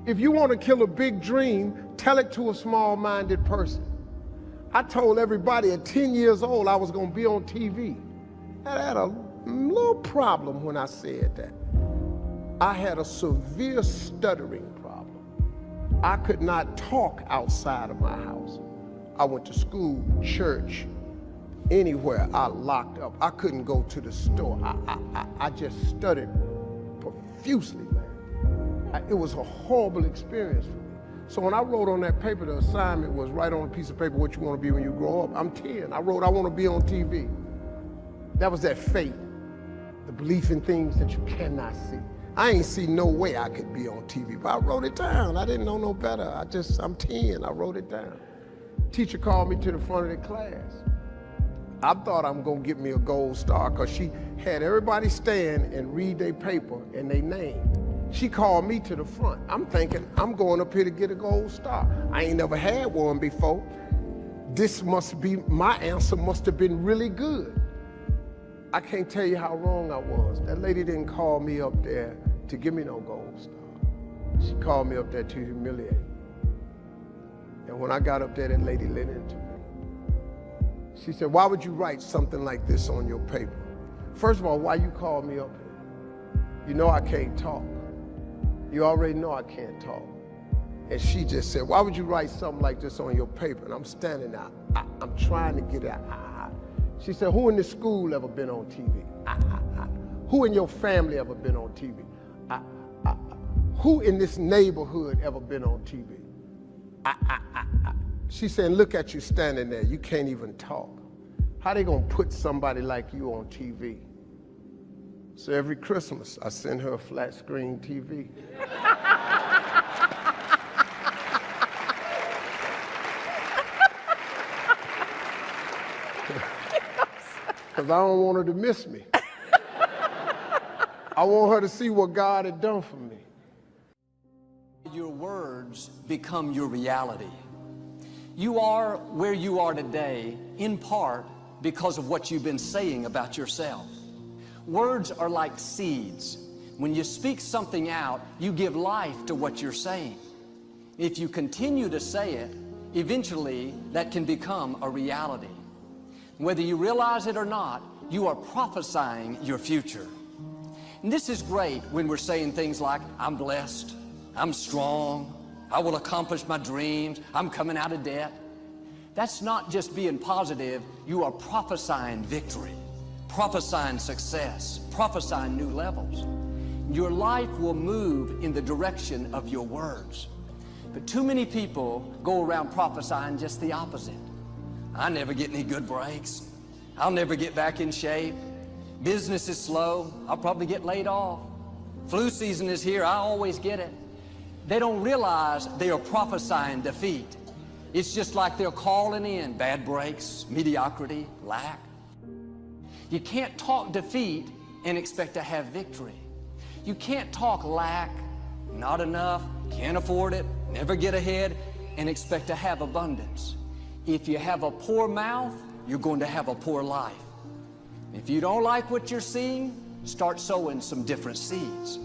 If you want to kill a big dream, tell it to a small-minded person. I told everybody at 10 years old I was going to be on TV. I had a little problem when I said that. I had a severe stuttering problem. I could not talk outside of my house. I went to school, church, anywhere. I locked up. I couldn't go to the store. I just stuttered profusely, man. It was a horrible experience for me. So when I wrote on that paper, the assignment was write on a piece of paper what you want to be when you grow up. I'm 10. I wrote, I want to be on TV. That was that faith, the belief in things that you cannot see. I ain't see no way I could be on TV, but I wrote it down. I didn't know no better. I'm 10. I wrote it down. Teacher called me to the front of the class. I thought I'm gonna get me a gold star because she had everybody stand and read their paper and their name. She called me to the front. I'm thinking, I'm going up here to get a gold star. I ain't never had one before. This must be, my answer must have been really good. I can't tell you how wrong I was. That lady didn't call me up there to give me no gold star. She called me up there to humiliate me. And when I got up there, that lady lit into me. She said, why would you write something like this on your paper? First of all, why you called me up here? You know I can't talk. You already know I can't talk. And she just said, why would you write something like this on your paper? And I'm standing there, I'm trying to get it out. She said, who in this school ever been on TV? Who in your family ever been on TV? Who in this neighborhood ever been on TV? She said, look at you standing there, you can't even talk. How they gonna put somebody like you on TV? So every Christmas, I send her a flat screen TV. Because I don't want her to miss me. I want her to see what God had done for me. Your words become your reality. You are where you are today, in part because of what you've been saying about yourself. Words are like seeds. When you speak something out, you give life to what you're saying. If you continue to say it, eventually that can become a reality. Whether you realize it or not, you are prophesying your future. And this is great when we're saying things like, I'm blessed, I'm strong, I will accomplish my dreams, I'm coming out of debt. That's not just being positive, you are prophesying victory, prophesying success, prophesying new levels. Your life will move in the direction of your words. But too many people go around prophesying just the opposite. I never get any good breaks. I'll never get back in shape. Business is slow. I'll probably get laid off. Flu season is here. I always get it. They don't realize they are prophesying defeat. It's just like they're calling in bad breaks, mediocrity, lack. You can't talk defeat and expect to have victory. You can't talk lack, not enough, can't afford it, never get ahead, and expect to have abundance. If you have a poor mouth, you're going to have a poor life. If you don't like what you're seeing, start sowing some different seeds.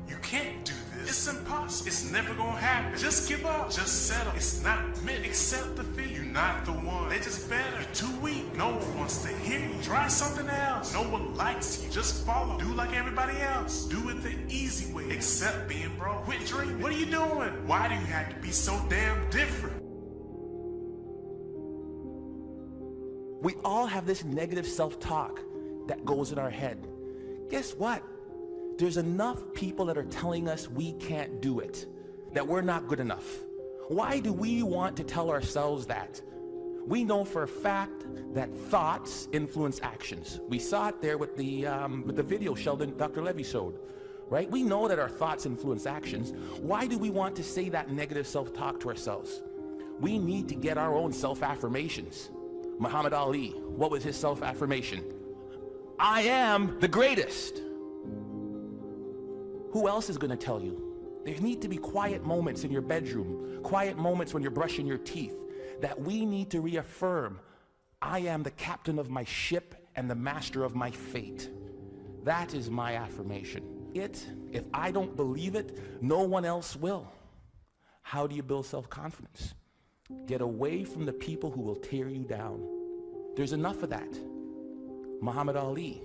You can't do this. It's impossible. It's never gonna happen. Just give up. Just settle. It's not meant. Accept defeat. You're not the one. They just better. You're too weak. No one wants to hear you. Try something else. No one likes you. Just follow. Do like everybody else. Do it the easy way. Accept being broke. Quit dreaming. What are you doing? Why do you have to be so damn different? We all have this negative self-talk that goes in our head. Guess what? There's enough people that are telling us we can't do it, that we're not good enough. Why do we want to tell ourselves that? We know for a fact that thoughts influence actions. We saw it there with the video Sheldon, Dr. Levy showed, right? We know that our thoughts influence actions. Why do we want to say that negative self-talk to ourselves? We need to get our own self-affirmations. Muhammad Ali, what was his self-affirmation? I am the greatest. Who else is going to tell you? There need to be quiet moments in your bedroom, quiet moments when you're brushing your teeth, that we need to reaffirm, I am the captain of my ship and the master of my fate. That is my affirmation. it, if I don't believe it, no one else will. How do you build self-confidence? Get away from the people who will tear you down. There's enough of that. Muhammad Ali,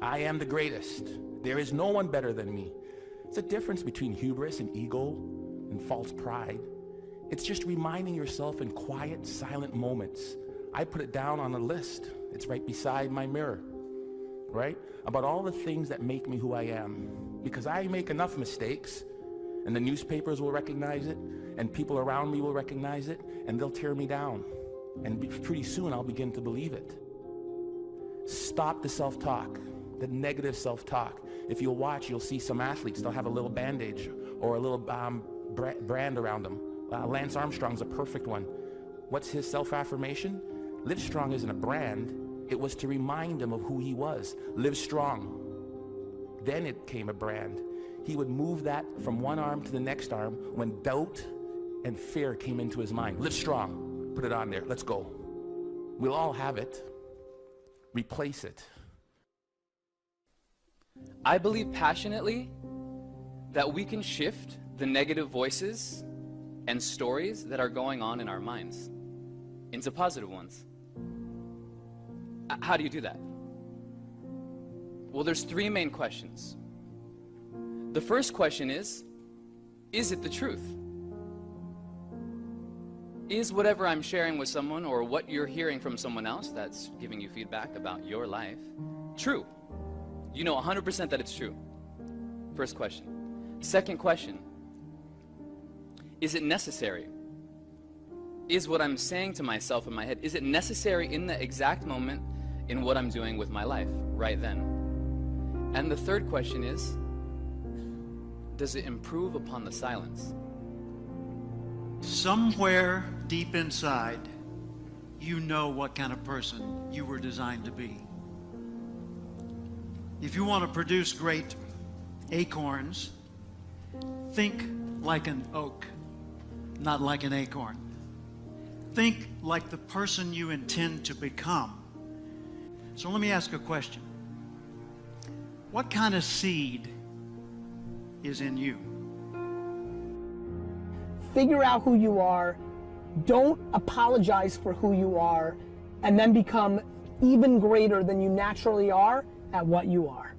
I am the greatest. There is no one better than me. It's a difference between hubris and ego and false pride. It's just reminding yourself in quiet, silent moments. I put it down on a list. It's right beside my mirror, right? About all the things that make me who I am. Because I make enough mistakes, and the newspapers will recognize it, and people around me will recognize it, and they'll tear me down. And pretty soon I'll begin to believe it. Stop the self-talk, the negative self-talk. If you'll watch, you'll see some athletes, they'll have a little bandage or a little brand around them. Lance Armstrong's a perfect one. What's his self-affirmation? Live Strong isn't a brand. It was to remind him of who he was. Live strong. Then it came a brand. He would move that from one arm to the next arm when doubt and fear came into his mind. Live strong. Put it on there. Let's go. We'll all have it. Replace it. I believe passionately that we can shift the negative voices and stories that are going on in our minds into positive ones. How do you do that? Well, there's three main questions. The first question is it the truth? Is whatever I'm sharing with someone or what you're hearing from someone else that's giving you feedback about your life true? You know 100% that it's true. First question. Second question, is it necessary? Is what I'm saying to myself in my head, is it necessary in the exact moment in what I'm doing with my life right then? And the third question is, does it improve upon the silence? Somewhere deep inside, you know what kind of person you were designed to be. If you want to produce great acorns, think like an oak, not like an acorn. Think like the person you intend to become. So let me ask a question. What kind of seed is in you? Figure out who you are, don't apologize for who you are, and then become even greater than you naturally are at what you are.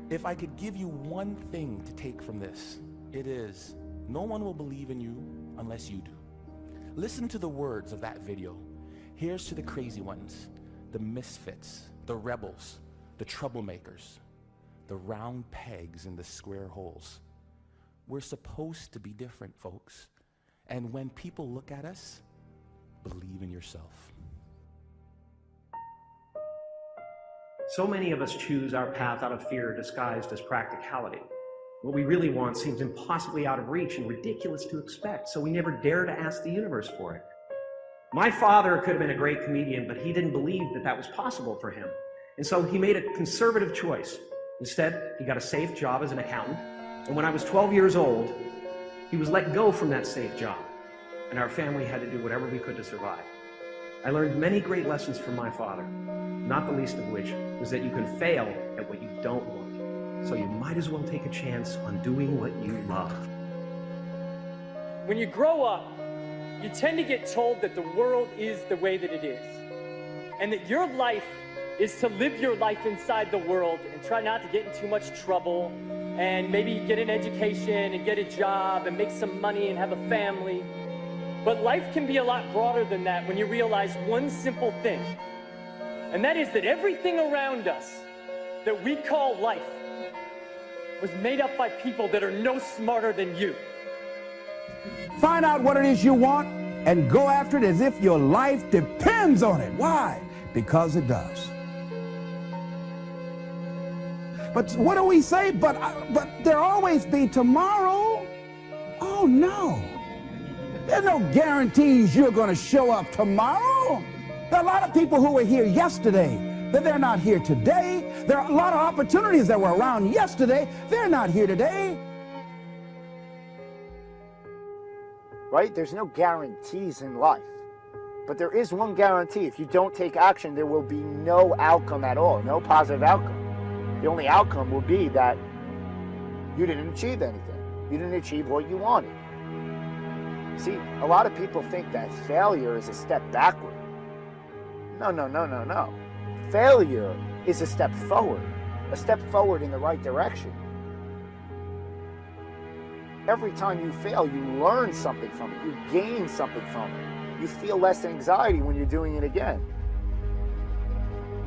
If I could give you one thing to take from this, it is, no one will believe in you unless you do. Listen to the words of that video. Here's to the crazy ones, the misfits, the rebels, the troublemakers, the round pegs in the square holes. We're supposed to be different, folks. And when people look at us, believe in yourself. So many of us choose our path out of fear disguised as practicality. What we really want seems impossibly out of reach and ridiculous to expect, so we never dare to ask the universe for it. My father could have been a great comedian, but he didn't believe that that was possible for him. And so he made a conservative choice. Instead, he got a safe job as an accountant. And when I was 12 years old, he was let go from that safe job. And our family had to do whatever we could to survive. I learned many great lessons from my father, not the least of which was that you can fail at what you don't want. So you might as well take a chance on doing what you love. When you grow up, you tend to get told that the world is the way that it is. And that your life is to live your life inside the world and try not to get in too much trouble and maybe get an education and get a job and make some money and have a family. But life can be a lot broader than that when you realize one simple thing. And that is that everything around us that we call life was made up by people that are no smarter than you. Find out what it is you want and go after it as if your life depends on it. Why? Because it does. But what do we say? But there'll always be tomorrow. Oh no. There's no guarantees you're going to show up tomorrow. There are a lot of people who were here yesterday, that they're not here today. There are a lot of opportunities that were around yesterday. They're not here today. Right? There's no guarantees in life. But there is one guarantee. If you don't take action, there will be no outcome at all, no positive outcome. The only outcome will be that you didn't achieve anything. You didn't achieve what you wanted. See, a lot of people think that failure is a step backward. No, no, no, no, no. Failure is a step forward in the right direction. Every time you fail, you learn something from it. You gain something from it. You feel less anxiety when you're doing it again.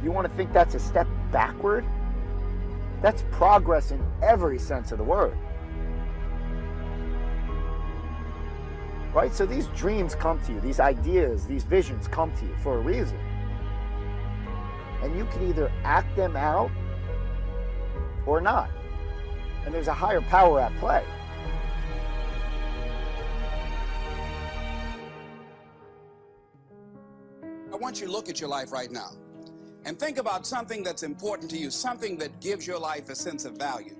You want to think that's a step backward? That's progress in every sense of the word. Right? So these dreams come to you, these ideas, these visions come to you for a reason. And you can either act them out or not. And there's a higher power at play. I want you to look at your life right now and think about something that's important to you, something that gives your life a sense of value.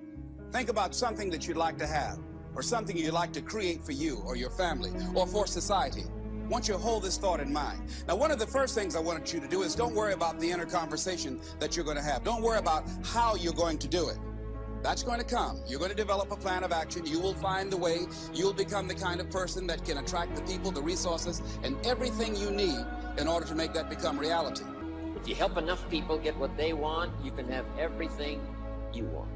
Think about something that you'd like to have, or something you'd like to create for you or your family or for society. I want you to hold this thought in mind. Now, one of the first things I want you to do is don't worry about the inner conversation that you're going to have. Don't worry about how you're going to do it. That's going to come. You're going to develop a plan of action. You will find the way. You'll become the kind of person that can attract the people, the resources, and everything you need in order to make that become reality. If you help enough people get what they want, you can have everything you want.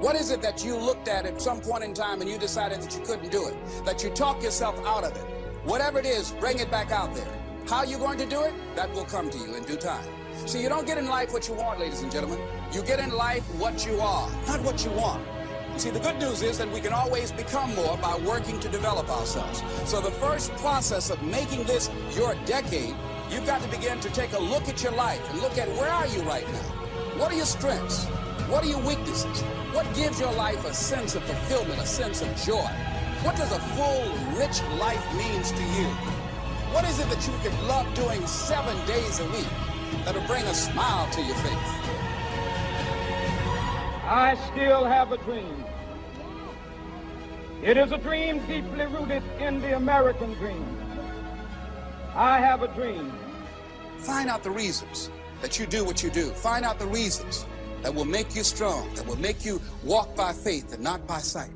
What is it that you looked at some point in time and you decided that you couldn't do it? That you talk yourself out of it? Whatever it is, bring it back out there. How you're going to do it? That will come to you in due time. See, you don't get in life what you want, ladies and gentlemen. You get in life what you are, not what you want. See, the good news is that we can always become more by working to develop ourselves. So the first process of making this your decade, you've got to begin to take a look at your life and look at where are you right now? What are your strengths? What are your weaknesses? What gives your life a sense of fulfillment, a sense of joy? What does a full, rich life means to you? What is it that you could love doing 7 days a week that'll bring a smile to your face? I still have a dream. It is a dream deeply rooted in the American dream. I have a dream. Find out the reasons that you do what you do. Find out the reasons that will make you strong, that will make you walk by faith and not by sight.